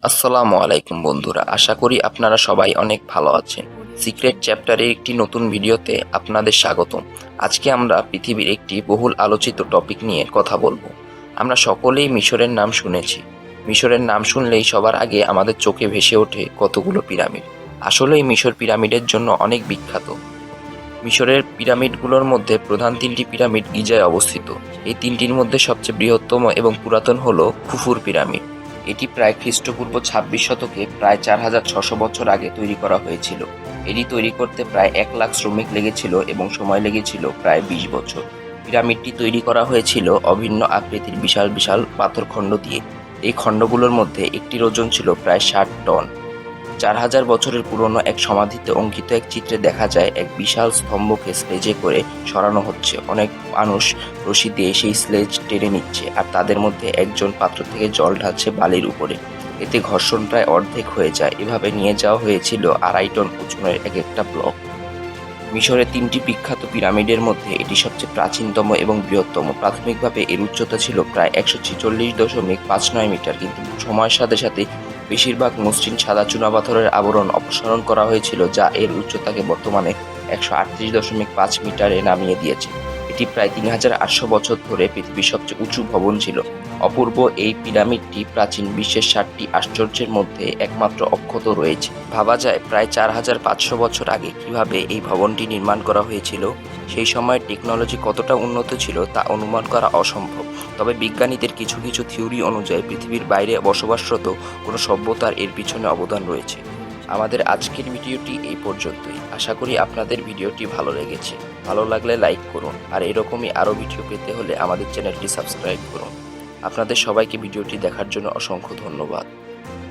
আসসালামু আলাইকুম বন্ধুরা, আশা করি আপনারা সবাই অনেক ভালো আছেন। সিক্রেট চ্যাপ্টারের একটি নতুন ভিডিওতে আপনাদের স্বাগতম। আজকে আমরা পৃথিবীর একটি বহুল আলোচিত টপিক নিয়ে কথা বলবো। আমরা সকলেই মিশরের নাম শুনেছি। মিশরের নাম শুনলেই সবার আগে আমাদের চোখে ভেসে ওঠে কতগুলো পিরামিড। আসলেই মিশর পিরামিডের জন্য অনেক বিখ্যাত। মিশরের পিরামিডগুলোর মধ্যে প্রধান তিনটি পিরামিড গিজায় অবস্থিত। এই তিনটির মধ্যে সবচেয়ে বৃহত্তম এবং পুরাতন হল খুফুর পিরামিড। এটি প্রায় খ্রিস্টপূর্ব ২৬ শতকে প্রায় ৪,৬০০ বছর আগে তৈরি করা হয়েছিল। এটি তৈরি করতে প্রায় ১,০০,০০০ শ্রমিক লেগেছিল এবং সময় লেগেছিল প্রায় ২০ বছর। পিরামিডটি তৈরি করা হয়েছিল অভিন্ন আকৃতির বিশাল বিশাল পাথরখণ্ড দিয়ে। এই খণ্ডগুলোর মধ্যে একটির ওজন ছিল প্রায় ৬০ টন। ৪,০০০ বছরের পুরনো এক সমাধিতে অঙ্কিত এক চিত্রে দেখা যায় এক বিশাল স্তম্ভকে স্লেজে করে সরানো হচ্ছে। অনেক মানুষ রশি দিয়ে সেই স্লেজ টেনে নিচ্ছে, আর তাদের মধ্যে একজন পাত্র থেকে জল ঢালছে বালির উপরে। এতে ঘর্ষণ প্রায় অর্ধেক হয়ে যায়। এভাবে নিয়ে যাওয়া হয়েছিল ২.৫ টন ওজনের এক একটা ব্লক। মিশরের তিনটি বিখ্যাত পিরামিডের মধ্যে এটি সবচেয়ে প্রাচীনতম এবং বৃহত্তম। প্রাথমিকভাবে এর উচ্চতা ছিল প্রায় ১৪৬.৫৯ মিটার, কিন্তু সময়ের সাথে সাথে বেশিরভাগ মসৃণ সাদা চুনাপাথরের আবরণ অপসারণ করা হয়েছিল, যা এর উচ্চতাকে বর্তমানে ১৩৮.৫ মিটারে নামিয়ে দিয়েছে। এটি প্রায় ৩,৮০০ বছর ধরে পৃথিবীর সবচেয়ে উঁচু ভবন ছিল। অপূর্ব এই পিরামিডটি প্রাচীন বিশ্বের ৬০টি আশ্চর্যের মধ্যে একমাত্র অক্ষত রয়েছে। ভাবা যায় প্রায় ৪,৫০০ বছর আগে কিভাবে এই ভবনটি নির্মাণ করা হয়েছিল। সেই সময়ের টেকনোলজি কতটা উন্নত ছিল তা অনুমান করা অসম্ভব। তবে বিজ্ঞানীদের কিছু কিছু থিওরি অনুযায়ী পৃথিবীর বাইরে বসবাসরত কোনো সভ্যতার এর পিছনে অবদান রয়েছে। আমাদের আজকের ভিডিওটি এই পর্যন্তই। আশা করি আপনাদের ভিডিওটি ভালো লেগেছে। ভালো লাগলে লাইক করুন, আর এরকমই আরও ভিডিও পেতে হলে আমাদের চ্যানেলটি সাবস্ক্রাইব করুন। আপনাদের সবাইকে ভিডিওটি দেখার জন্য অসংখ্য ধন্যবাদ।